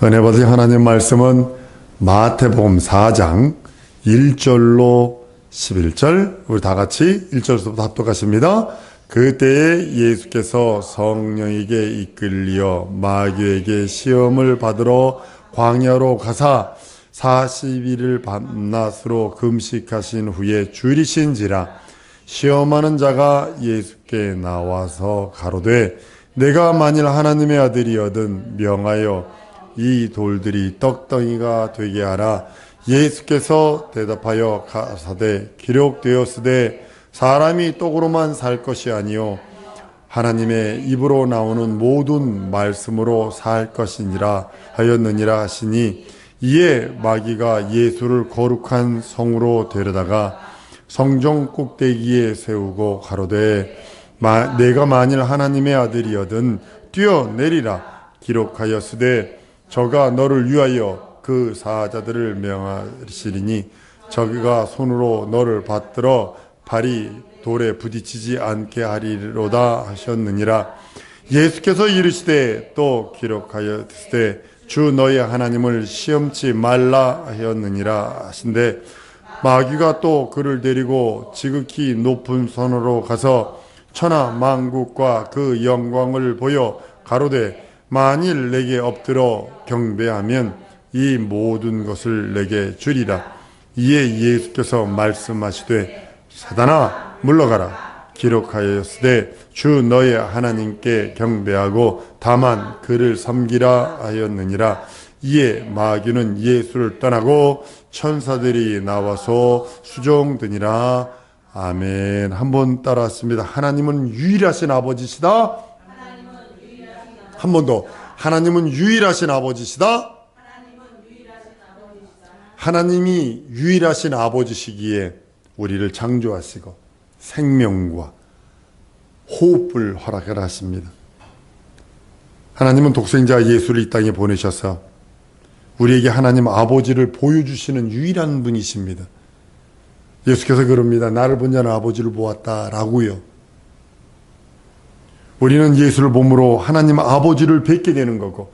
은혜 받으신 하나님 말씀은 마태복음 4장 1절로 11절, 우리 다 같이 1절부터 합독하십니다. 그때에 예수께서 성령에게 이끌리어 마귀에게 시험을 받으러 광야로 가사 40일을 밤낮으로 금식하신 후에 줄이신지라. 시험하는 자가 예수께 나와서 가로되 내가 만일 하나님의 아들이거든 명하여 이 돌들이 떡덩이가 되게 하라. 예수께서 대답하여 가사대 기록되었으되 사람이 떡으로만 살 것이 아니요 하나님의 입으로 나오는 모든 말씀으로 살 것이니라 하였느니라 하시니, 이에 마귀가 예수를 거룩한 성으로 데려다가 성전 꼭대기에 세우고 가로되 내가 만일 하나님의 아들이거든 뛰어내리라. 기록하였으되 저가 너를 위하여 그 사자들을 명하시리니 저가 손으로 너를 받들어 발이 돌에 부딪히지 않게 하리로다 하셨느니라. 예수께서 이르시되 또 기록하였으되 주 너의 하나님을 시험치 말라 하였느니라 하신대, 마귀가 또 그를 데리고 지극히 높은 산으로 가서 천하 만국과 그 영광을 보여 가로되 만일 내게 엎드려 경배하면 이 모든 것을 내게 주리라. 이에 예수께서 말씀하시되 사단아 물러가라. 기록하였으되 주 너의 하나님께 경배하고 다만 그를 섬기라 하였느니라. 이에 마귀는 예수를 떠나고 천사들이 나와서 수종드니라. 아멘. 한번 따라왔습니다. 하나님은 유일하신 아버지시다. 한 번 더. 하나님은 유일하신 아버지시다. 하나님이 유일하신 아버지시기에 우리를 창조하시고 생명과 호흡을 허락을 하십니다. 하나님은 독생자 예수를 이 땅에 보내셔서 우리에게 하나님 아버지를 보여주시는 유일한 분이십니다. 예수께서 그럽니다. 나를 본 자는 아버지를 보았다라고요. 우리는 예수를 봄으로 하나님 아버지를 뵙게 되는 거고,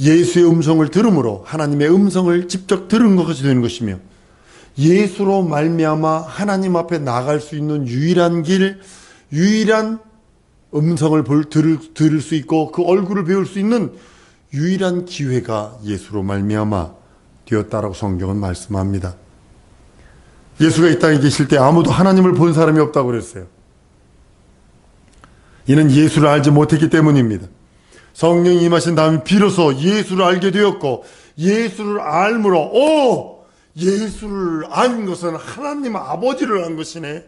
예수의 음성을 들음으로 하나님의 음성을 직접 들은 것이 되는 것이며, 예수로 말미암아 하나님 앞에 나갈 수 있는 유일한 길, 유일한 음성을 들을 수 있고 그 얼굴을 배울 수 있는 유일한 기회가 예수로 말미암아 되었다라고 성경은 말씀합니다. 예수가 이 땅에 계실 때 아무도 하나님을 본 사람이 없다고 그랬어요. 이는 예수를 알지 못했기 때문입니다. 성령이 임하신 다음에 비로소 예수를 알게 되었고, 예수를 알므로 예수를 안 것은 하나님 아버지를 안 것이네.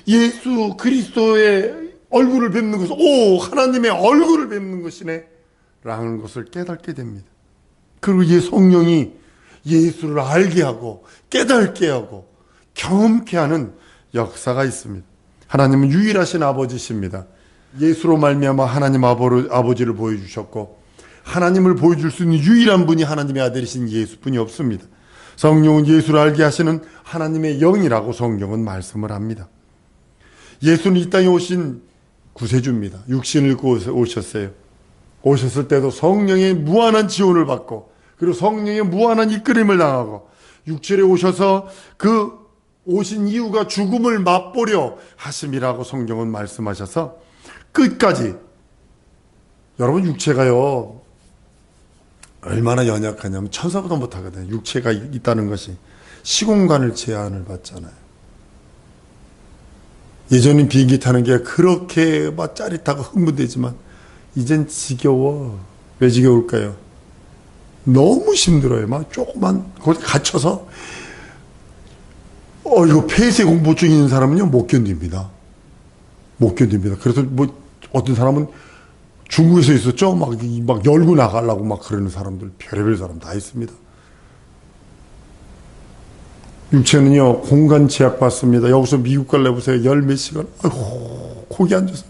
예수 그리스도의 얼굴을 뵙는 것은 하나님의 얼굴을 뵙는 것이네 라는 것을 깨닫게 됩니다. 그리고 성령이 예수를 알게 하고 깨닫게 하고 경험케 하는 역사가 있습니다. 하나님은 유일하신 아버지십니다. 예수로 말미암아 하나님 아버지를 보여주셨고, 하나님을 보여줄 수 있는 유일한 분이 하나님의 아들이신 예수뿐이 없습니다. 성령은 예수를 알게 하시는 하나님의 영이라고 성경은 말씀을 합니다. 예수는 이 땅에 오신 구세주입니다. 육신을 입고 오셨어요. 오셨을 때도 성령의 무한한 지원을 받고, 그리고 성령의 무한한 이끌림을 당하고, 육체에 오셔서 그 오신 이유가 죽음을 맛보려 하심이라고 성경은 말씀하셔서 끝까지, 여러분 육체가요 얼마나 연약하냐면 천사보다 못하거든요. 육체가 있다는 것이 시공간을 제한을 받잖아요. 예전엔 비행기 타는 게 그렇게 막 짜릿하고 흥분되지만 이젠 지겨워. 왜 지겨울까요? 너무 힘들어요. 막 조금만 거기 갇혀서 이거 폐쇄 공포증 있는 사람은요 못 견딥니다. 못 견딥니다. 그래서 어떤 사람은 중국에서 있었죠. 막 열고 나가려고 막 그러는 사람들, 별의별 사람 다 있습니다. 육체는요 공간 제약 받습니다. 여기서 미국 갈래 보세요. 열 몇 시간, 거기 앉아서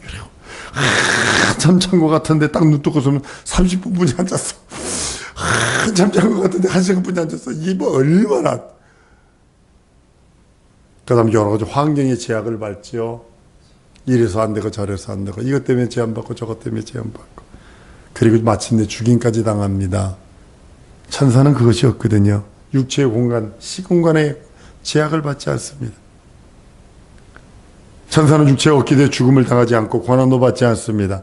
한참 잔 것 같은데 딱 눈 뜨고 서면 30분뿐이 앉았어. 한참 잔 것 같은데 1시간뿐이 앉았어. 이게 뭐 얼마나. 그 다음에 여러 가지 환경의 제약을 받죠. 이래서 안 되고 저래서 안 되고, 이것 때문에 제한받고 저것 때문에 제한받고, 그리고 마침내 죽임까지 당합니다. 천사는 그것이 없거든요. 육체의 공간, 시공간에 제약을 받지 않습니다. 천사는 육체에 얻게 돼 죽음을 당하지 않고 고난도 받지 않습니다.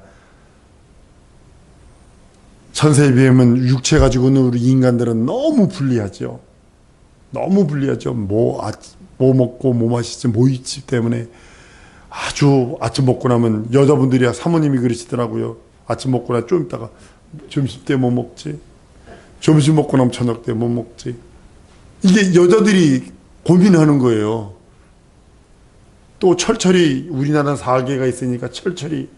천사에 비하면 육체 가지고 있는 우리 인간들은 너무 불리하죠. 너무 불리하죠. 뭐 먹고 뭐 마시지 뭐 있지 때문에 아주 아침 먹고 나면 여자분들이야 사모님이 그러시더라고요. 아침 먹고 나 좀 있다가 점심 때 뭐 먹지? 점심 먹고 나면 저녁 때 뭐 먹지? 이게 여자들이 고민하는 거예요. 또 철철이 우리나라는 4계가 있으니까 철철이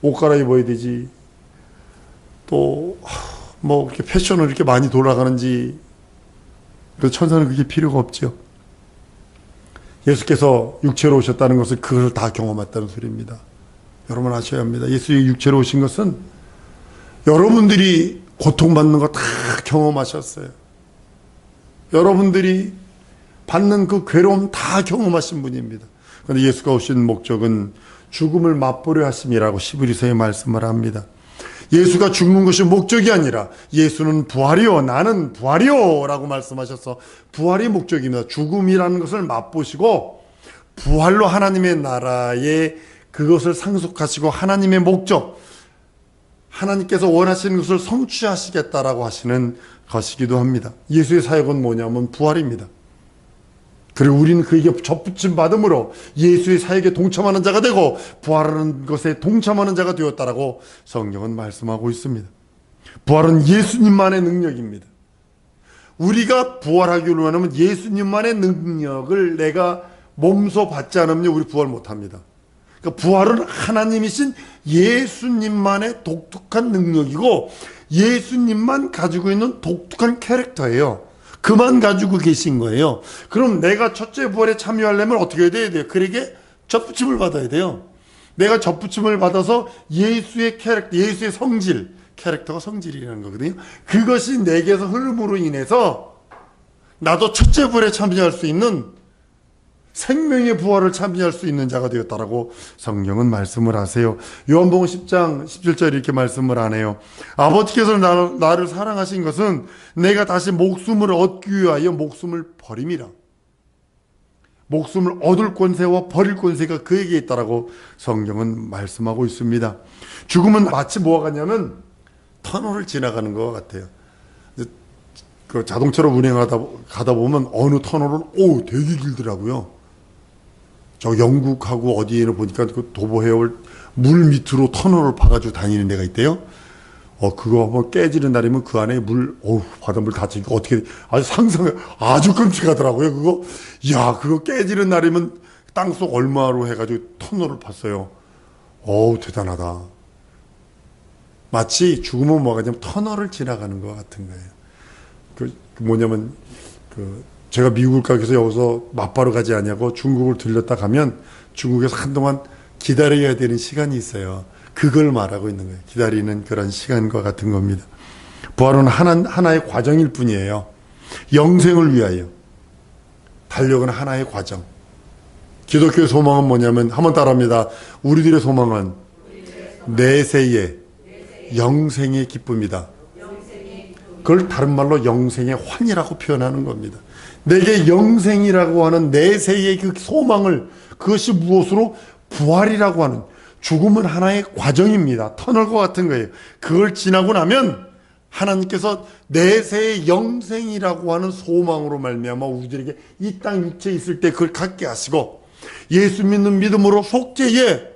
옷 갈아입어야 되지. 또 뭐 이렇게 패션을 이렇게 많이 돌아가는지. 그래서 천사는 그게 필요가 없죠. 예수께서 육체로 오셨다는 것은 그걸 다 경험했다는 소리입니다. 여러분 아셔야 합니다. 예수의 육체로 오신 것은 여러분들이 고통받는 거 다 경험하셨어요. 여러분들이 받는 그 괴로움 다 경험하신 분입니다. 그런데 예수가 오신 목적은 죽음을 맛보려 하심이라고 히브리서에 말씀을 합니다. 예수가 죽는 것이 목적이 아니라 예수는 부활이요 나는 부활이요 라고 말씀하셔서 부활이 목적입니다. 죽음이라는 것을 맛보시고 부활로 하나님의 나라에 그것을 상속하시고 하나님의 목적, 하나님께서 원하시는 것을 성취하시겠다라고 하시는 것이기도 합니다. 예수의 사역은 뭐냐면 부활입니다. 그리고 우리는 그에게 접붙임 받음으로 예수의 사역에 동참하는 자가 되고 부활하는 것에 동참하는 자가 되었다라고 성경은 말씀하고 있습니다. 부활은 예수님만의 능력입니다. 우리가 부활하기를 원하면 예수님만의 능력을 내가 몸소 받지 않으면 우리 부활 못합니다. 그러니까 부활은 하나님이신 예수님만의 독특한 능력이고 예수님만 가지고 있는 독특한 캐릭터예요. 그만 가지고 계신 거예요. 그럼 내가 첫째 부활에 참여하려면 어떻게 해야 돼요? 그에게 접붙임을 받아야 돼요. 내가 접붙임을 받아서 예수의 캐릭터, 예수의 성질, 캐릭터가 성질이라는 거거든요. 그것이 내게서 흐름으로 인해서 나도 첫째 부활에 참여할 수 있는 생명의 부활을 참여할 수 있는 자가 되었다라고 성경은 말씀을 하세요. 요한복음 10장 17절 이렇게 말씀을 하네요. 아버지께서 나를 사랑하신 것은 내가 다시 목숨을 얻기 위하여 목숨을 버림이라. 목숨을 얻을 권세와 버릴 권세가 그에게 있다라고 성경은 말씀하고 있습니다. 죽음은 마치 뭐가 같냐면 터널을 지나가는 것 같아요. 그 자동차로 운행하다 보면 어느 터널은 되게 길더라고요. 저 영국하고 어디에는 보니까 그 도보해올 물 밑으로 터널을 파가지고 다니는 데가 있대요. 그거 한번 깨지는 날이면 그 안에 바닷물 다치니까 어떻게, 아주 끔찍하더라고요, 그거. 그거 깨지는 날이면 땅속 얼마로 해가지고 터널을 팠어요. 대단하다. 마치 죽으면 뭐가 냐면 터널을 지나가는 것 같은 거예요. 뭐냐면, 제가 미국을 가서 여기서 맞바로 가지 않냐고 중국을 들렸다 가면 중국에서 한동안 기다려야 되는 시간이 있어요. 그걸 말하고 있는 거예요. 기다리는 그런 시간과 같은 겁니다. 부활은 하나의 과정일 뿐이에요. 영생을 위하여 달려가는 하나의 과정. 기독교의 소망은 뭐냐면 한번 따라합니다. 우리들의 소망은 내세의 영생의 기쁨이다. 그걸 다른 말로 영생의 환이라고 표현하는 겁니다. 내게 영생이라고 하는 내세의 그 소망을, 그것이 무엇으로? 부활이라고 하는, 죽음은 하나의 과정입니다. 터널과 같은 거예요. 그걸 지나고 나면 하나님께서 내세의 영생이라고 하는 소망으로 말미암아 우리들에게 이 땅 육체에 있을 때 그걸 갖게 하시고 예수 믿는 믿음으로 속죄의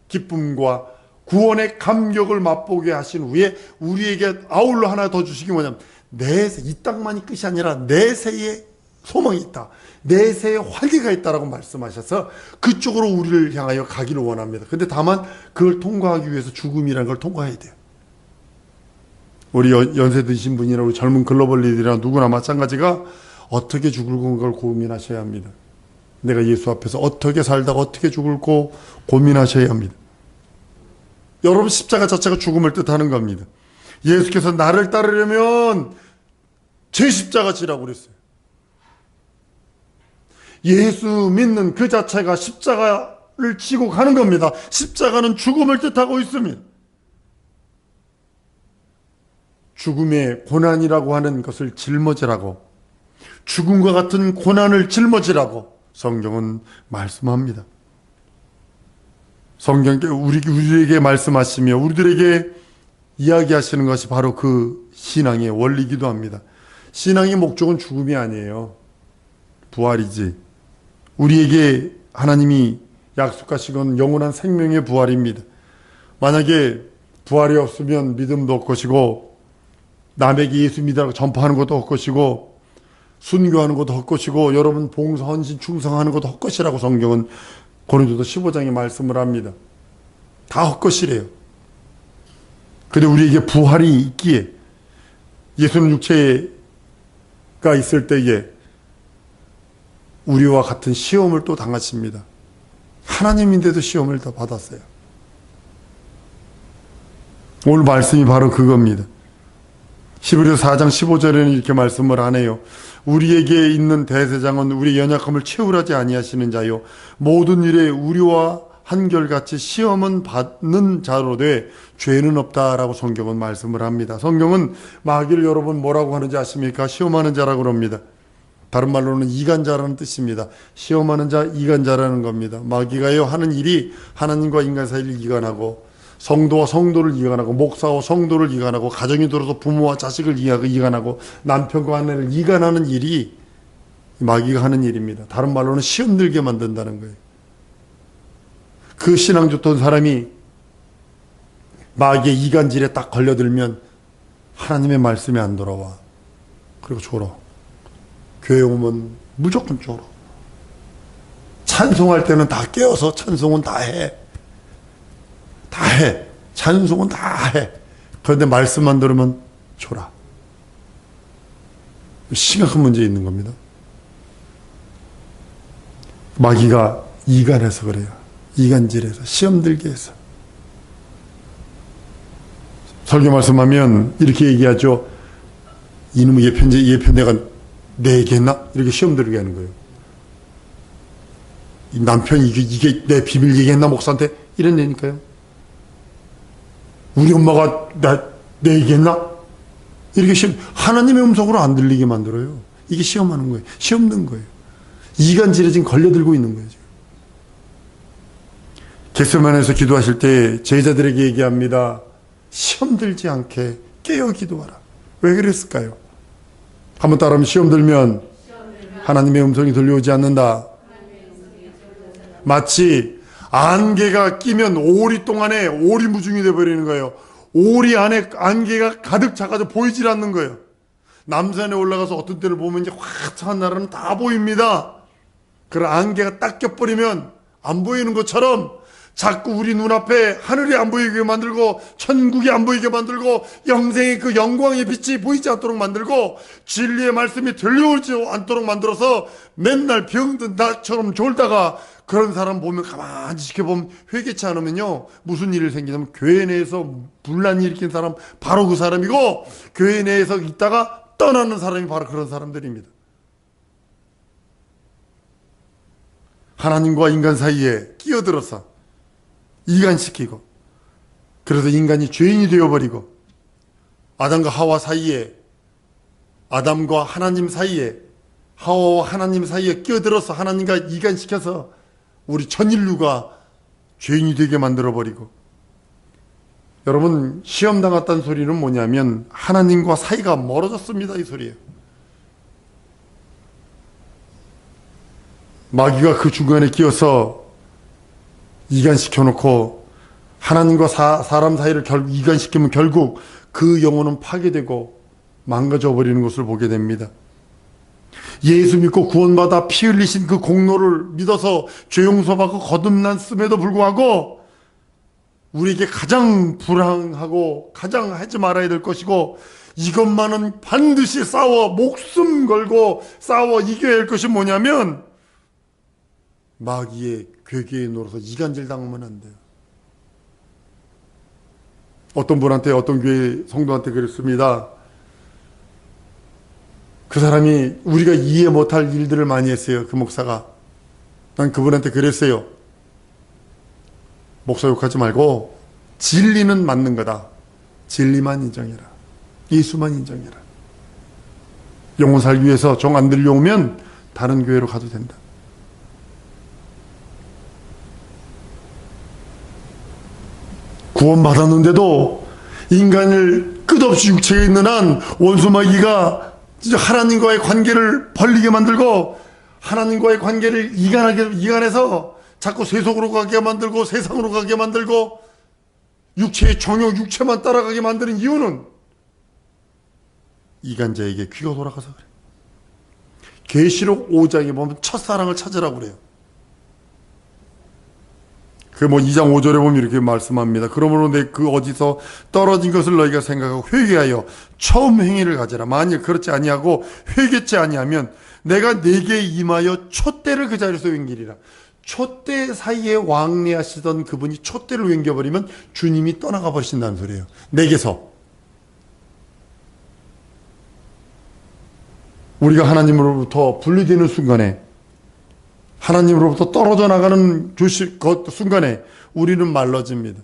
기쁨과 구원의 감격을 맛보게 하신 후에 우리에게 아울러 하나 더 주시기 뭐냐면 이 땅만이 끝이 아니라 내세의 소망이 있다. 내세의 환희가 있다라고 말씀하셔서 그쪽으로 우리를 향하여 가기를 원합니다. 근데 다만 그걸 통과하기 위해서 죽음이라는 걸 통과해야 돼요. 우리 연세 드신 분이나 우리 젊은 글로벌 리더나 누구나 마찬가지가 어떻게 죽을 건가를 고민하셔야 합니다. 내가 예수 앞에서 어떻게 살다가 어떻게 죽을고 고민하셔야 합니다. 여러분 십자가 자체가 죽음을 뜻하는 겁니다. 예수께서 나를 따르려면 제 십자가 지라고 그랬어요. 예수 믿는 그 자체가 십자가를 지고 가는 겁니다. 십자가는 죽음을 뜻하고 있습니다. 죽음의 고난이라고 하는 것을 짊어지라고, 죽음과 같은 고난을 짊어지라고 성경은 말씀합니다. 성경에 우리에게 말씀하시며 우리들에게 이야기하시는 것이 바로 그 신앙의 원리이기도 합니다. 신앙의 목적은 죽음이 아니에요. 부활이지. 우리에게 하나님이 약속하신 건 영원한 생명의 부활입니다. 만약에 부활이 없으면 믿음도 헛것이고 남에게 예수 믿으라고 전파하는 것도 헛것이고 순교하는 것도 헛것이고 여러분 봉사, 헌신, 충성하는 것도 헛것이라고 성경은 고린도서 15장에 말씀을 합니다. 다 헛것이래요. 근데 우리에게 부활이 있기에 예수는 육체가 있을 때에 우리와 같은 시험을 또 당하십니다. 하나님인데도 시험을 다 받았어요. 오늘 말씀이 바로 그겁니다. 히브리서 4장 15절에는 이렇게 말씀을 하네요. 우리에게 있는 대제사장은 우리 연약함을 채울하지 아니하시는 자요 모든 일에 우리와 한결같이 시험은 받는 자로 돼 죄는 없다라고 성경은 말씀을 합니다. 성경은 마귀를 여러분 뭐라고 하는지 아십니까? 시험하는 자라고 합니다. 다른 말로는 이간자라는 뜻입니다. 시험하는 자, 이간자라는 겁니다. 마귀가요 하는 일이 하나님과 인간 사이를 이간하고 성도와 성도를 이간하고 목사와 성도를 이간하고 가정이 들어서 부모와 자식을 이간하고 남편과 아내를 이간하는 일이 마귀가 하는 일입니다. 다른 말로는 시험 들게 만든다는 거예요. 그 신앙 좋던 사람이 마귀의 이간질에 딱 걸려들면 하나님의 말씀이 안 돌아와. 그리고 졸어. 교회 오면 무조건 졸어. 찬송할 때는 다 깨어서 찬송은 다 해. 다 해. 찬송은 다 해. 그런데 말씀만 들으면 졸아. 심각한 문제 있는 겁니다. 마귀가 이간해서 그래요. 이간질해서 시험 들게 해서. 설교 말씀하면 이렇게 얘기하죠. 이놈의 예편대가 내 얘기했나? 이렇게 시험 들게 하는 거예요. 이 남편이 이게 내 비밀 얘기했나 목사한테? 이런 데니까요. 우리 엄마가 내 얘기했나? 이렇게 하나님의 음성으로 안 들리게 만들어요. 이게 시험하는 거예요. 시험 든 거예요. 이간질에 지금 걸려들고 있는 거예요. 지금. 겟세마네에서 기도하실 때 제자들에게 얘기합니다. 시험 들지 않게 깨어 기도하라. 왜 그랬을까요? 한번 따라하면 시험 들면 하나님의 음성이 들려오지 않는다. 마치 안개가 끼면 오리 동안에 오리무중이 돼버리는 거예요. 오리 안에 안개가 가득 차가지고 보이질 않는 거예요. 남산에 올라가서 어떤 때를 보면 이제 화창한 나라는 다 보입니다. 그런 안개가 딱 껴버리면 안 보이는 것처럼 자꾸 우리 눈앞에 하늘이 안 보이게 만들고 천국이 안 보이게 만들고 영생의 그 영광의 빛이 보이지 않도록 만들고 진리의 말씀이 들려오지 않도록 만들어서 맨날 병든 나처럼 졸다가 그런 사람 보면 가만히 지켜보면 회개치 않으면요 무슨 일이 생기냐면 교회 내에서 분란 일으킨 사람 바로 그 사람이고 교회 내에서 있다가 떠나는 사람이 바로 그런 사람들입니다. 하나님과 인간 사이에 끼어들어서 이간시키고 그래서 인간이 죄인이 되어버리고 아담과 하와 사이에 아담과 하나님 사이에 하와와 하나님 사이에 끼어들어서 하나님과 이간시켜서 우리 전 인류가 죄인이 되게 만들어버리고 여러분 시험 당했다는 소리는 뭐냐면 하나님과 사이가 멀어졌습니다 이 소리예요. 마귀가 그 중간에 끼어서 이간시켜놓고 하나님과 사람 사이를 결국 이간시키면 결국 그 영혼은 파괴되고 망가져 버리는 것을 보게 됩니다. 예수 믿고 구원받아 피 흘리신 그 공로를 믿어서 죄 용서받고 거듭났음에도 불구하고 우리에게 가장 불행하고 가장 하지 말아야 될 것이고 이것만은 반드시 싸워 목숨 걸고 싸워 이겨야 할 것이 뭐냐면 마귀의 괴계에 놀아서 이간질 당하면 안 돼요. 어떤 분한테 어떤 교회 성도한테 그랬습니다. 그 사람이 우리가 이해 못할 일들을 많이 했어요. 그 목사가. 난 그분한테 그랬어요. 목사 욕하지 말고 진리는 맞는 거다. 진리만 인정해라. 예수만 인정해라. 영혼 살기 위해서 정 안 들려오면 다른 교회로 가도 된다. 구원받았는데도 인간을 끝없이 육체에 있는 한 원수 마귀가 하나님과의 관계를 벌리게 만들고 하나님과의 관계를 이간해서 자꾸 세속으로 가게 만들고 세상으로 가게 만들고 육체의 정욕, 육체만 따라가게 만드는 이유는 이간자에게 귀가 돌아가서 그래. 계시록 5장에 보면 첫사랑을 찾으라고 그래요. 그 2장 5절에 보면 이렇게 말씀합니다. 그러므로 내 그 어디서 떨어진 것을 너희가 생각하고 회개하여 처음 행위를 가져라. 만일 그렇지 아니하고 회개치 아니하면 내가 네게 임하여 촛대를 그 자리에서 옮기리라. 촛대 사이에 왕래하시던 그분이 촛대를 옮겨버리면 주님이 떠나가 버리신다는 소리예요. 내게서. 우리가 하나님으로부터 분리되는 순간에, 하나님으로부터 떨어져 나가는 순간에 우리는 말라집니다.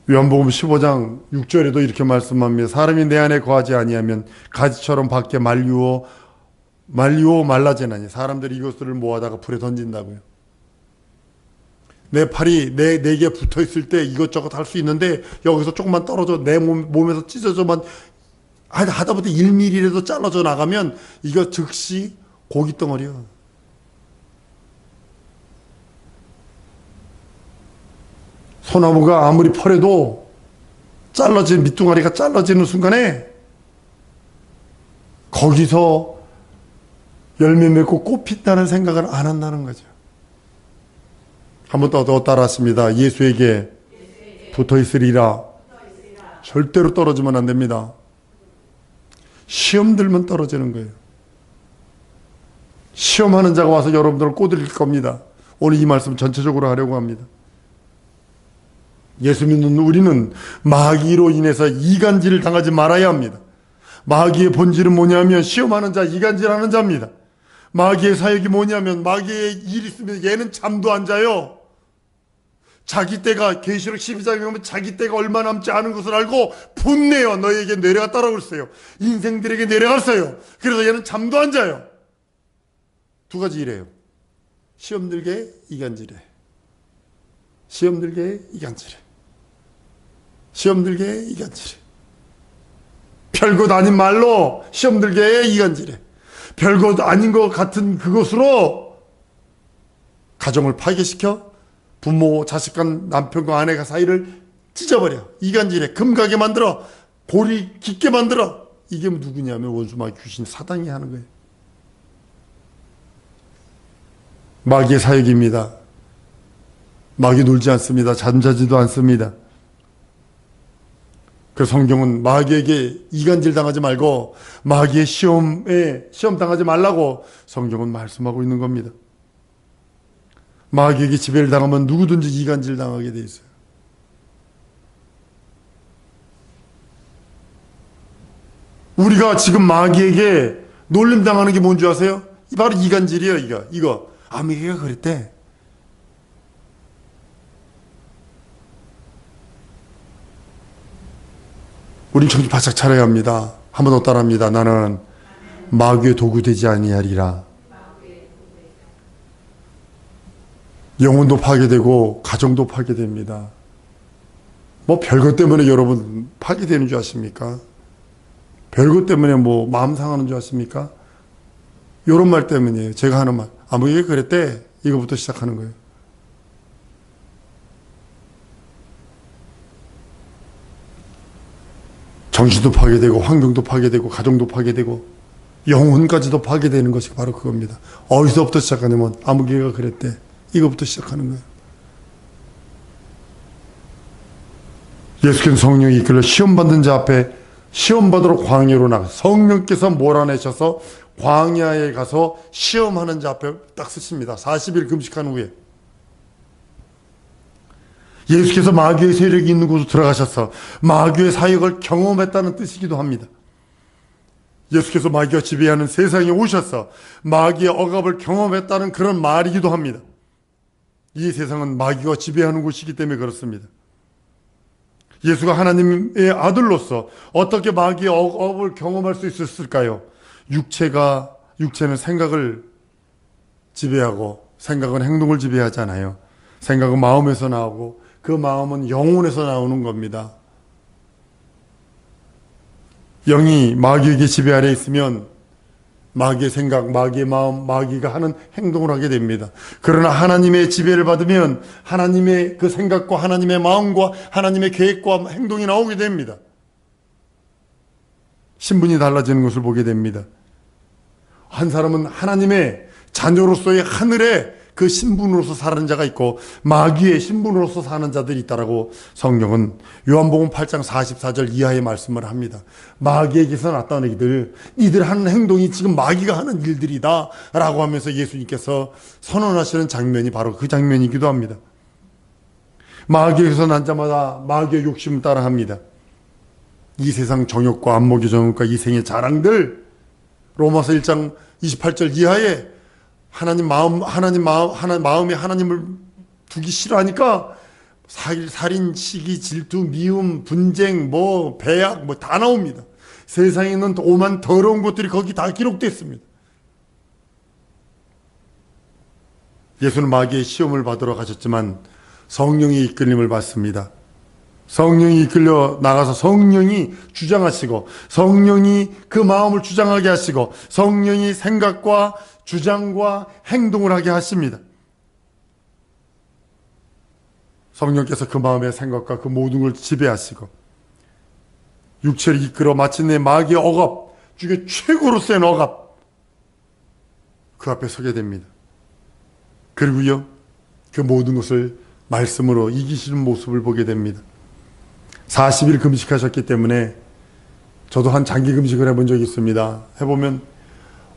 요한복음 15장 6절에도 이렇게 말씀합니다. 사람이 내 안에 거하지 아니하면 가지처럼 밖에 말리워 말라지나니. 사람들이 이것들을 모아다가 불에 던진다고요. 내 팔이 내게 붙어 있을 때 이것저것 할 수 있는데 여기서 조금만 떨어져 내 몸에서 찢어져만 하다못해 1mm라도 잘라져 나가면 이거 즉시 고깃덩어리야. 소나무가 아무리 펄해도 밑둥아리가 잘라지는 순간에 거기서 열매 맺고 꽃 핀다는 생각을 안 한다는 거죠. 한 번 더 따라했습니다. 예수에게 붙어 있으리라. 절대로 떨어지면 안 됩니다. 시험 들면 떨어지는 거예요. 시험하는 자가 와서 여러분들을 꼬드릴 겁니다. 오늘 이 말씀 전체적으로 하려고 합니다. 예수 믿는 우리는 마귀로 인해서 이간질을 당하지 말아야 합니다. 마귀의 본질은 뭐냐면 시험하는 자, 이간질하는 자입니다. 마귀의 사역이 뭐냐면 마귀의 일이 있으면 얘는 잠도 안 자요. 자기 때가, 계시록 12장에 보면 자기 때가 얼마 남지 않은 것을 알고 분내어 너희에게 내려갔다라고 그랬어요. 인생들에게 내려갔어요. 그래서 얘는 잠도 안 자요. 두 가지 일이에요. 시험 들게 이간질해. 시험 들게 이간질해. 시험 들게 이간질해. 별것 아닌 말로 시험 들게 이간질해. 별것 아닌 것 같은 그것으로 가정을 파괴시켜 부모, 자식 간 남편과 아내가 사이를 찢어버려. 이간질해. 금가게 만들어. 골이 깊게 만들어. 이게 누구냐면 원수마귀 귀신 사단이 하는 거예요. 마귀의 사역입니다. 마귀 놀지 않습니다. 잠자지도 않습니다. 그 성경은 마귀에게 이간질 당하지 말고 마귀의 시험 당하지 말라고 성경은 말씀하고 있는 겁니다. 마귀에게 지배를 당하면 누구든지 이간질 당하게 돼 있어요. 우리가 지금 마귀에게 놀림 당하는 게 뭔지 아세요? 바로 이간질이에요. 이거. 아미가 그랬대. 우린 정신 바짝 차려야 합니다. 한 번 더 따라합니다. 나는 마귀의 도구 되지 아니하리라. 영혼도 파괴되고 가정도 파괴됩니다. 뭐 별것 때문에 여러분 파괴되는 줄 아십니까? 별것 때문에 뭐 마음 상하는 줄 아십니까? 이런 말 때문이에요. 제가 하는 말. 아무에게 그랬대. 이거부터 시작하는 거예요. 정신도 파괴되고 환경도 파괴되고 가정도 파괴되고 영혼까지도 파괴되는 것이 바로 그겁니다. 어디서부터 시작하냐면 아무개가 그랬대. 이거부터 시작하는 거예요. 예수께서 성령이 이끌려 시험받는 자 앞에 시험받으러 광야로 나가 성령께서 몰아내셔서 광야에 가서 시험하는 자 앞에 딱 쓰십니다. 40일 금식한 후에 예수께서 마귀의 세력이 있는 곳으로 들어가셔서 마귀의 사역을 경험했다는 뜻이기도 합니다. 예수께서 마귀가 지배하는 세상에 오셔서 마귀의 억압을 경험했다는 그런 말이기도 합니다. 이 세상은 마귀가 지배하는 곳이기 때문에 그렇습니다. 예수가 하나님의 아들로서 어떻게 마귀의 억압을 경험할 수 있었을까요? 육체는 생각을 지배하고 생각은 행동을 지배하잖아요. 생각은 마음에서 나오고 그 마음은 영혼에서 나오는 겁니다. 영이 마귀에게 지배 아래 있으면 마귀의 생각, 마귀의 마음, 마귀가 하는 행동을 하게 됩니다. 그러나 하나님의 지배를 받으면 하나님의 그 생각과 하나님의 마음과 하나님의 계획과 행동이 나오게 됩니다. 신분이 달라지는 것을 보게 됩니다. 한 사람은 하나님의 자녀로서의 하늘에 그 신분으로서 사는 자가 있고 마귀의 신분으로서 사는 자들이 있다라고 성경은 요한복음 8장 44절 이하의 말씀을 합니다. 마귀에게서 나타나기를 이들 하는 행동이 지금 마귀가 하는 일들이다 라고 하면서 예수님께서 선언하시는 장면이 바로 그 장면이기도 합니다. 마귀에게서 난 자마다 마귀의 욕심을 따라합니다. 이 세상 정욕과 안목의 정욕과 이 생의 자랑들, 로마서 1장 28절 이하에 마음에 하나님을 두기 싫어하니까 살인, 시기, 질투, 미움, 분쟁, 배약, 다 나옵니다. 세상에 있는 오만 더러운 것들이 거기 다 기록되어 있습니다. 예수는 마귀의 시험을 받으러 가셨지만 성령의 이끌림을 받습니다. 성령이 이끌려 나가서 성령이 주장하시고 성령이 그 마음을 주장하게 하시고 성령이 생각과 주장과 행동을 하게 하십니다. 성령께서 그 마음의 생각과 그 모든 걸 지배하시고 육체를 이끌어 마침내 마귀의 억압 중에 최고로 센 억압 그 앞에 서게 됩니다. 그리고요 그 모든 것을 말씀으로 이기시는 모습을 보게 됩니다. 40일 금식하셨기 때문에 저도 한 장기 금식을 해본 적이 있습니다. 해보면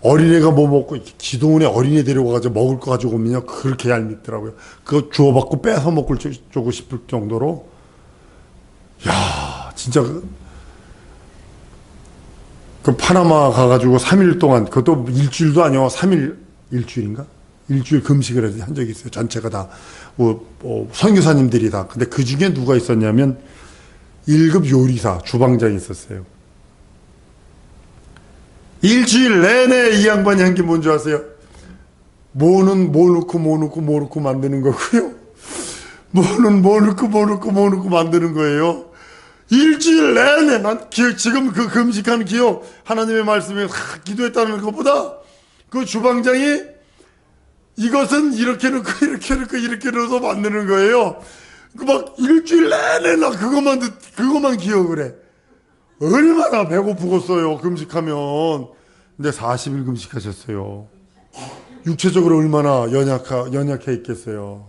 어린애가 뭐 먹고 기도원에 어린애 데려가가지고 먹을 거 가지고 오면요 그렇게 얄밉더라고요. 그거 주워받고 뺏어 먹고 주고 싶을 정도로 야 진짜 그 파나마 가가지고 3일 동안 그것도 일주일도 아니고 3일 일주일인가? 일주일 금식을 한 적이 있어요. 전체가 다 선교사님들이 다. 근데 그 중에 누가 있었냐면 1급 요리사 주방장이 있었어요. 일주일 내내 이 양반이 한 게 뭔지 아세요? 뭐는 뭐 넣고 만드는 거고요. 뭐는 뭐 넣고 만드는 거예요. 일주일 내내 난 지금 그 금식하는 기억 하나님의 말씀에 기도했다는 것보다 그 주방장이 이것은 이렇게 넣어서 만드는 거예요. 그 막 일주일 내내 나 그것만 기억을 해. 얼마나 배고프겠어요, 금식하면. 근데 40일 금식하셨어요. 육체적으로 얼마나 연약해 있겠어요.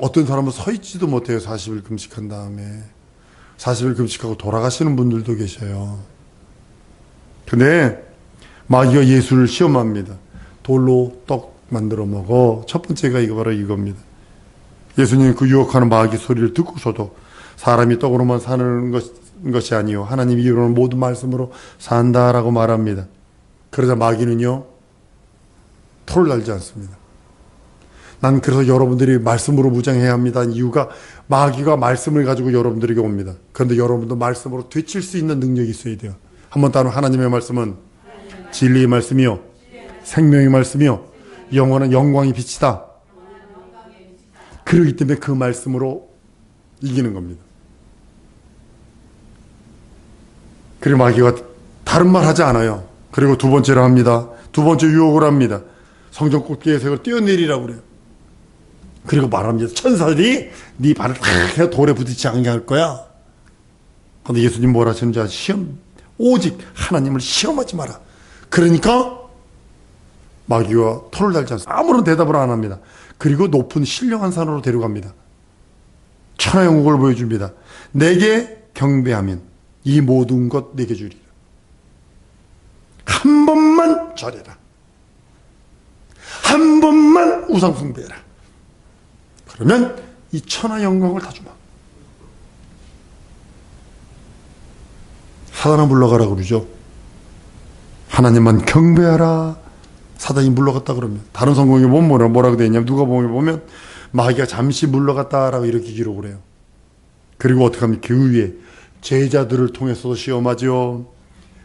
어떤 사람은 서 있지도 못해요, 40일 금식한 다음에. 40일 금식하고 돌아가시는 분들도 계셔요. 근데 마귀가 예수를 시험합니다. 돌로 떡 만들어 먹어. 첫 번째가 바로 이겁니다. 예수님이 그 유혹하는 마귀 소리를 듣고서도 사람이 떡으로만 사는 것이 아니요 하나님이 이루는 모든 말씀으로 산다라고 말합니다. 그러자 마귀는요 토를 달지 않습니다. 난 그래서 여러분들이 말씀으로 무장해야 합니다. 이유가 마귀가 말씀을 가지고 여러분들에게 옵니다. 그런데 여러분도 말씀으로 되칠 수 있는 능력이 있어야 돼요. 한번 따로 하나님의 말씀은 진리의 말씀이요 생명의 말씀이요 영원한 영광의 빛이다. 그렇기 때문에 그 말씀으로 이기는 겁니다. 그리고 마귀가 다른 말 하지 않아요. 그리고 두 번째로 합니다. 두 번째 유혹을 합니다. 성전 꼭대기에서 뛰어내리라고 그래요. 그리고 말합니다. 천사들이 네 발을 탁 돌에 부딪히지 않게 할 거야. 그런데 예수님 뭐라 하시는지 아시죠? 오직 하나님을 시험하지 마라. 그러니까 마귀가 토를 달지 않습니다. 아무런 대답을 안 합니다. 그리고 높은 신령한 산으로 데려갑니다. 천하영국을 보여줍니다. 내게 경배하면 이 모든 것 내게 주리라. 한 번만 절해라. 한 번만 우상 숭배해라. 그러면 이 천하 영광을 다 주마. 사단아 물러가라 그러죠. 하나님만 경배하라. 사단이 물러갔다 그러면 다른 성경에 보면 뭐라고 되어 있냐면 누가복음에 보면 마귀가 잠시 물러갔다라고 이렇게 기록을 해요. 그리고 어떻게 하면 그 위에 제자들을 통해서도 시험하죠.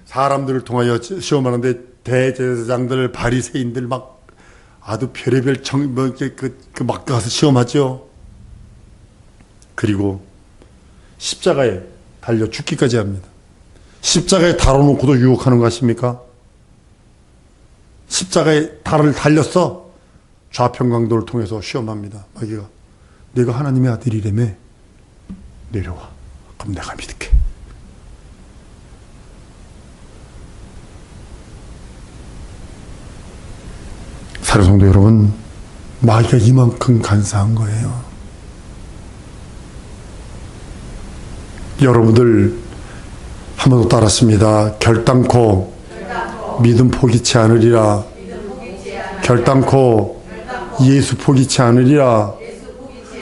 사람들을 통하여 시험하는데 대제사장들, 바리새인들 막 아주 별의별 막 가서 시험하죠. 그리고 십자가에 달려 죽기까지 합니다. 십자가에 달아놓고도 유혹하는 거 아십니까? 십자가에 달을 달렸어. 좌편강도를 통해서 시험합니다. 마귀가 내가 하나님의 아들이라며 내려와. 그럼 내가 믿을게. 사랑하는 성도 여러분, 마귀가 이만큼 간사한 거예요. 여러분들 한 번 더 따랐습니다. 결단코 믿음 포기치 않으리라. 결단코 예수 포기치 않으리라.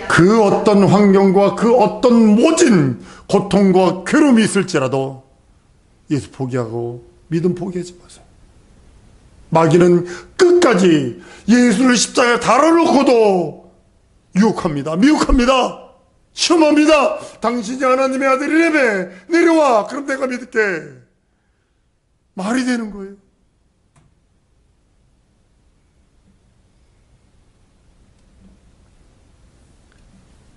그 어떤 환경과 그 어떤 모진 고통과 괴로움이 있을지라도 예수 포기하고 믿음 포기하지 마세요. 마귀는 끝까지 예수를 십자가에 달아놓고도 유혹합니다. 미혹합니다. 시험합니다. 당신이 하나님의 아들이라며 내려와. 그럼 내가 믿을게. 말이 되는 거예요.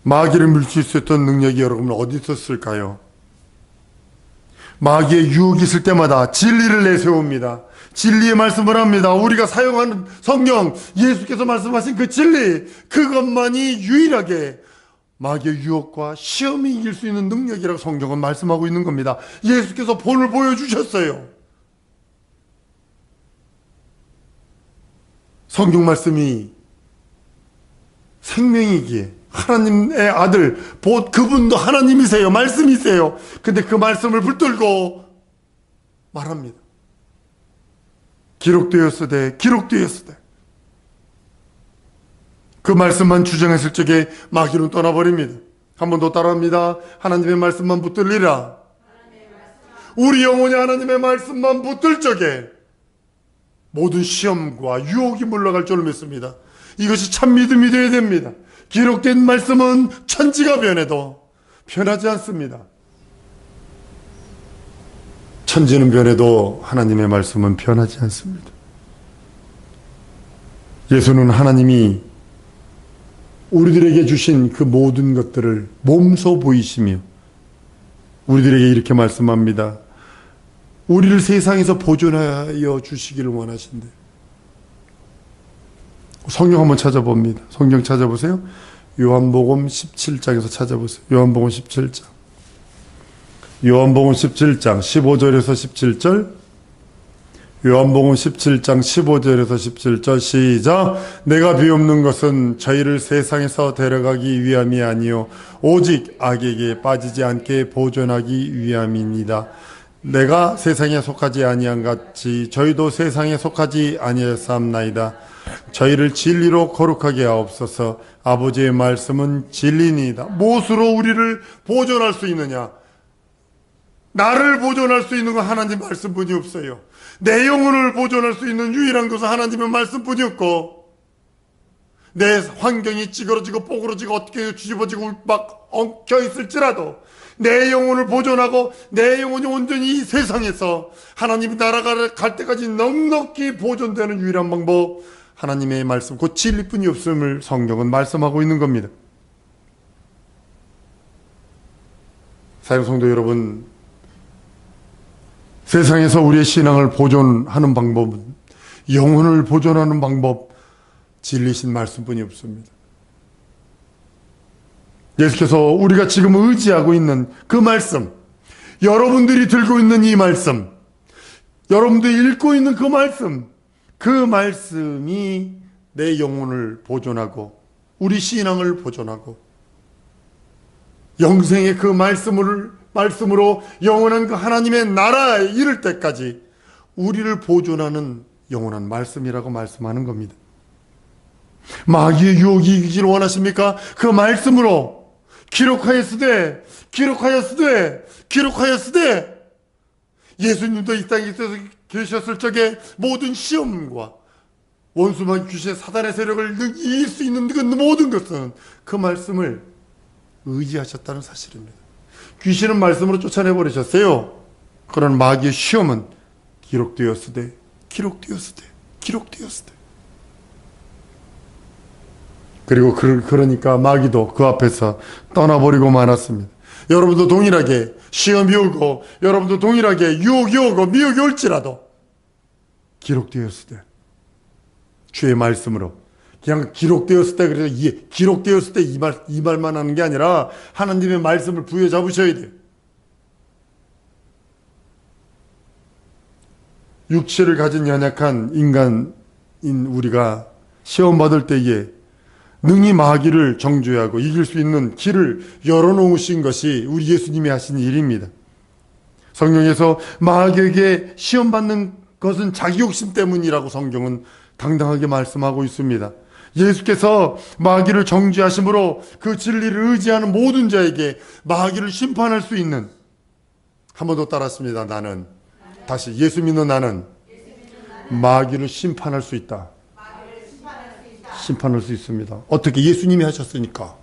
마귀를 물칠 수 있던 능력이 여러분 어디 있었을까요? 마귀의 유혹이 있을 때마다 진리를 내세웁니다. 진리의 말씀을 합니다. 우리가 사용하는 성경, 예수께서 말씀하신 그 진리, 그것만이 유일하게 마귀의 유혹과 시험이 이길 수 있는 능력이라고 성경은 말씀하고 있는 겁니다. 예수께서 본을 보여주셨어요. 성경 말씀이 생명이기에 하나님의 아들, 그분도 하나님이세요. 말씀이세요. 근데 그 말씀을 붙들고 말합니다. 기록되었으되 그 말씀만 주장했을 적에 마귀는 떠나버립니다. 한 번 더 따라합니다. 하나님의 말씀만 붙들리라. 우리 영혼이 하나님의 말씀만 붙들 적에 모든 시험과 유혹이 물러갈 줄을 믿습니다. 이것이 참 믿음이 되어야 됩니다. 기록된 말씀은 천지가 변해도 변하지 않습니다. 천지는 변해도 하나님의 말씀은 변하지 않습니다. 예수는 하나님이 우리들에게 주신 그 모든 것들을 몸소 보이시며 우리들에게 이렇게 말씀합니다. 우리를 세상에서 보존하여 주시기를 원하신대. 성경 한번 찾아봅니다. 성경 찾아보세요. 요한복음 17장에서 찾아보세요. 요한복음 17장. 요한복음 17장 15절에서 17절. 요한복음 17장 15절에서 17절 시작. 내가 비옵는 것은 저희를 세상에서 데려가기 위함이 아니요 오직 악에게 빠지지 않게 보존하기 위함입니다. 내가 세상에 속하지 아니한 같이 저희도 세상에 속하지 아니하였사옵나이다. 저희를 진리로 거룩하게 하옵소서. 아버지의 말씀은 진리니이다. 무엇으로 우리를 보존할 수 있느냐? 나를 보존할 수 있는 건 하나님 말씀뿐이 없어요. 내 영혼을 보존할 수 있는 유일한 것은 하나님의 말씀뿐이 없고, 내 환경이 찌그러지고 뽀그러지고 어떻게 뒤집어지고 막 엉켜 있을지라도 내 영혼을 보존하고 내 영혼이 온전히 이 세상에서 하나님의 나라가 갈 때까지 넉넉히 보존되는 유일한 방법, 하나님의 말씀, 곧 진리뿐이 없음을 성경은 말씀하고 있는 겁니다. 사랑하는 성도 여러분, 세상에서 우리의 신앙을 보존하는 방법은, 영혼을 보존하는 방법, 진리신 말씀뿐이 없습니다. 예수께서 우리가 지금 의지하고 있는 그 말씀, 여러분들이 들고 있는 이 말씀, 여러분들이 읽고 있는 그 말씀, 그 말씀이 내 영혼을 보존하고 우리 신앙을 보존하고 영생의 그 말씀으로 영원한 그 하나님의 나라에 이를 때까지 우리를 보존하는 영원한 말씀이라고 말씀하는 겁니다. 마귀의 유혹이 이기기를 원하십니까? 그 말씀으로 기록하였으되 예수님도 이 땅에 계셨을 적에 모든 시험과 원수만 귀신의 사단의 세력을 이길 수 있는 그 모든 것은 그 말씀을 의지하셨다는 사실입니다. 귀신은 말씀으로 쫓아내버리셨어요. 그런 마귀의 시험은 기록되었으되 그리고 그러니까 마귀도 그 앞에서 떠나버리고 말았습니다. 여러분도 동일하게 시험이 오고 여러분도 동일하게 유혹이 오고 미혹이 올지라도 기록되었으되 주의 말씀으로 그냥 기록되었을 때 그래서 기록되었을 때 이 말만 하는 게 아니라 하나님의 말씀을 부여잡으셔야 돼요. 육체를 가진 연약한 인간인 우리가 시험 받을 때에 능히 마귀를 정죄하고 이길 수 있는 길을 열어놓으신 것이 우리 예수님이 하신 일입니다. 성경에서 마귀에게 시험 받는 것은 자기 욕심 때문이라고 성경은 당당하게 말씀하고 있습니다. 예수께서 마귀를 정죄하심으로 그 진리를 의지하는 모든 자에게 마귀를 심판할 수 있는, 한 번 더 따랐습니다. 나는, 다시 예수 믿는 나는 마귀를 심판할 수 있다. 심판할 수 있습니다. 어떻게? 예수님이 하셨으니까.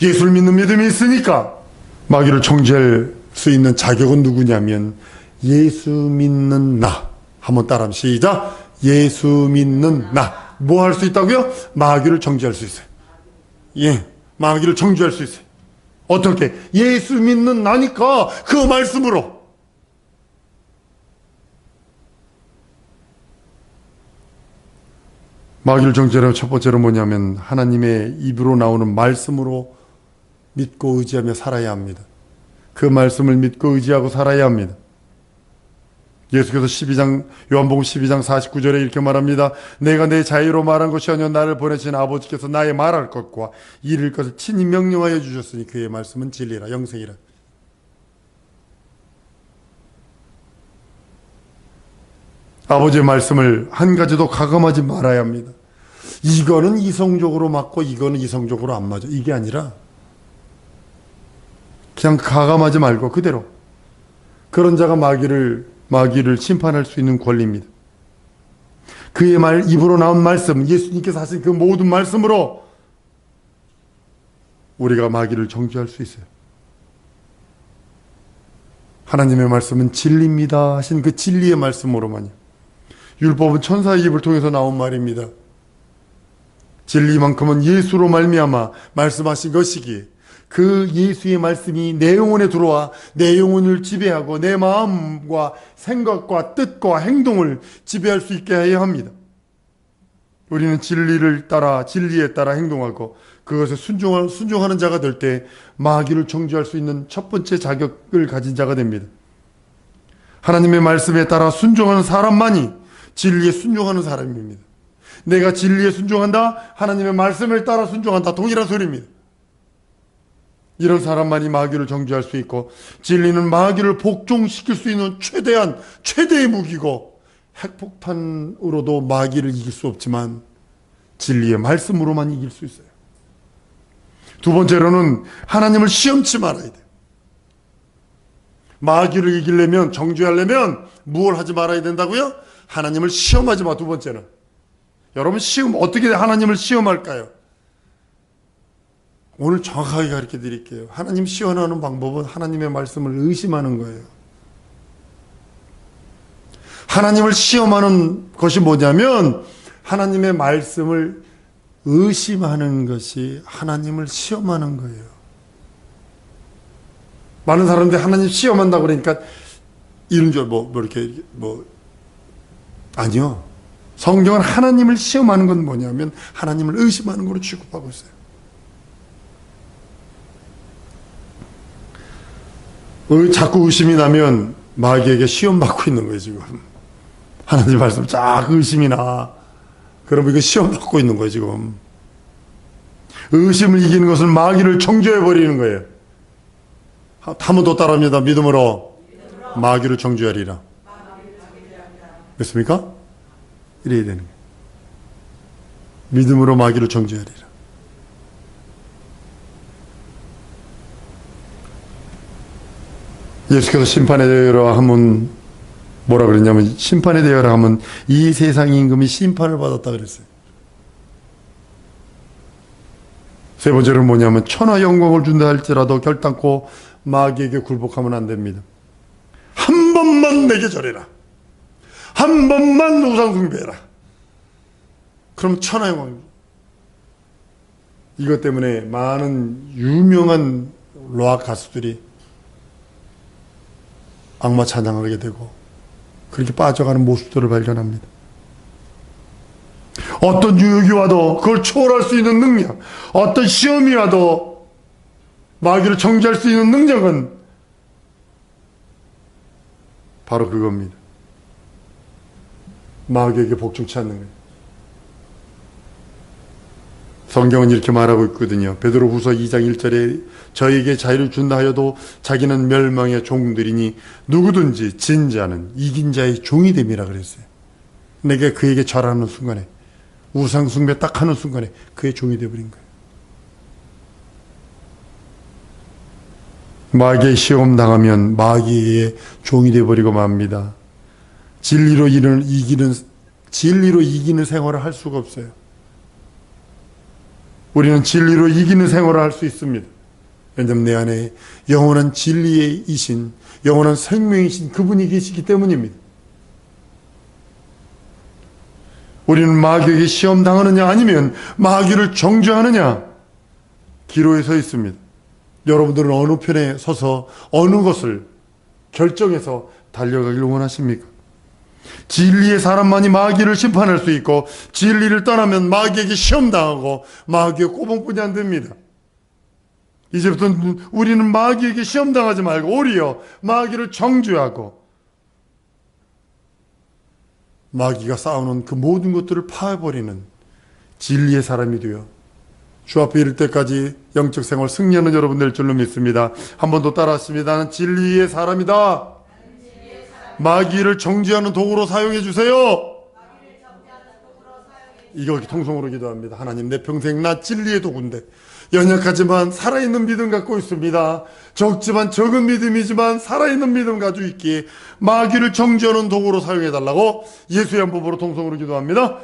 예수를 믿는 믿음이 있으니까 마귀를 정죄할 수 있는 자격은 누구냐면 예수 믿는 나. 한번 따라하면 시작. 예수 믿는 나. 뭐 할 수 있다고요? 마귀를 정죄할 수 있어요. 예, 마귀를 정죄할 수 있어요. 어떻게? 예수 믿는 나니까 그 말씀으로. 마귀를 정죄하려면 첫 번째로 뭐냐면 하나님의 입으로 나오는 말씀으로 믿고 의지하며 살아야 합니다. 그 말씀을 믿고 의지하고 살아야 합니다. 예수께서 요한복음 12장 49절에 이렇게 말합니다. 내가 내 자유로 말한 것이 아니요 나를 보내신 아버지께서 나의 말할 것과 이를 것을 친히 명령하여 주셨으니 그의 말씀은 진리라 영생이라. 아버지의 말씀을 한 가지도 가감하지 말아야 합니다. 이거는 이성적으로 맞고 이거는 이성적으로 안 맞아. 이게 아니라 그냥 가감하지 말고 그대로. 그런 자가 마귀를 심판할 수 있는 권리입니다. 그의 입으로 나온 말씀, 예수님께서 하신 그 모든 말씀으로 우리가 마귀를 정죄할 수 있어요. 하나님의 말씀은 진리입니다 하신 그 진리의 말씀으로만요. 율법은 천사의 입을 통해서 나온 말입니다. 진리만큼은 예수로 말미암아 말씀하신 것이기에 그 예수의 말씀이 내 영혼에 들어와 내 영혼을 지배하고 내 마음과 생각과 뜻과 행동을 지배할 수 있게 해야 합니다. 우리는 진리에 따라 행동하고 그것에 순종하는 자가 될 때 마귀를 정죄할 수 있는 첫 번째 자격을 가진 자가 됩니다. 하나님의 말씀에 따라 순종하는 사람만이 진리에 순종하는 사람입니다. 내가 진리에 순종한다, 하나님의 말씀에 따라 순종한다, 동일한 소리입니다. 이런 사람만이 마귀를 정죄할 수 있고, 진리는 마귀를 복종시킬 수 있는 최대의 무기고, 핵폭탄으로도 마귀를 이길 수 없지만 진리의 말씀으로만 이길 수 있어요. 두 번째로는 하나님을 시험치 말아야 돼요. 마귀를 이기려면, 정죄하려면 뭘 하지 말아야 된다고요? 하나님을 시험하지 마. 두 번째는. 여러분, 어떻게 하나님을 시험할까요? 오늘 정확하게 가르쳐 드릴게요. 하나님 시험하는 방법은 하나님의 말씀을 의심하는 거예요. 하나님을 시험하는 것이 뭐냐면 하나님의 말씀을 의심하는 것이 하나님을 시험하는 거예요. 많은 사람들이 하나님 시험한다고 그러니까 이런 줄 아니요. 성경은 하나님을 시험하는 건 뭐냐면 하나님을 의심하는 걸로 취급하고 있어요. 자꾸 의심이 나면 마귀에게 시험받고 있는 거예요, 지금. 하나님 말씀 자꾸 의심이 나. 그러면 이거 시험받고 있는 거예요, 지금. 의심을 이기는 것은 마귀를 정죄해버리는 거예요. 한 번 더 따라합니다. 믿음으로 마귀를 정죄하리라. 됐습니까? 이래야 되는 거예요. 믿음으로 마귀를 정죄하리라. 예수께서 심판에 대하여 하면 뭐라 그랬냐면 심판에 대하여 하면 이 세상 임금이 심판을 받았다 그랬어요. 세 번째는 뭐냐면 천하 영광을 준다 할지라도 결단코 마귀에게 굴복하면 안 됩니다. 한 번만 내게 절해라. 한 번만 우상 숭배해라. 그럼 천하의 왕. 이것 때문에 많은 유명한 락 가수들이 악마 찬양하게 되고 그렇게 빠져가는 모습들을 발견합니다. 어떤 유혹이 와도 그걸 초월할 수 있는 능력, 어떤 시험이 와도 마귀를 정죄할 수 있는 능력은 바로 그겁니다. 마귀에게 복종치 않는 거예요. 성경은 이렇게 말하고 있거든요. 베드로후서 2장 1절에 저에게 자유를 준다 하여도 자기는 멸망의 종들이니 누구든지 진 자는 이긴 자의 종이 됨이라 그랬어요. 내가 그에게 절하는 순간에, 우상 숭배 딱 하는 순간에 그의 종이 되어버린 거예요. 마귀의 시험 당하면 마귀의 종이 되어버리고 맙니다. 진리로 이기는 생활을 할 수가 없어요. 우리는 진리로 이기는 생활을 할 수 있습니다. 왜냐하면 내 안에 영원한 진리의 이신, 영원한 생명이신 그분이 계시기 때문입니다. 우리는 마귀에게 시험 당하느냐 아니면 마귀를 정죄하느냐 기로에 서 있습니다. 여러분들은 어느 편에 서서 어느 것을 결정해서 달려가기를 원하십니까? 진리의 사람만이 마귀를 심판할 수 있고 진리를 떠나면 마귀에게 시험당하고 마귀의 꼬봉뿐이 안 됩니다. 이제부터 우리는 마귀에게 시험당하지 말고 오히려 마귀를 정죄하고 마귀가 쌓아놓은 그 모든 것들을 파해버리는 진리의 사람이 되어 주 앞에 이를 때까지 영적 생활 승리하는 여러분 될 줄로 믿습니다. 한 번 더 따라하십니다. 나는 진리의 사람이다. 마귀를 정죄하는 도구로 사용해 주세요. 이거 통성으로 기도합니다. 하나님, 내 평생 나 진리의 도구인데 연약하지만 살아있는 믿음 갖고 있습니다. 적지만 적은 믿음이지만 살아있는 믿음 가지고 있기에 마귀를 정죄하는 도구로 사용해 달라고 예수의 한 법으로 통성으로 기도합니다.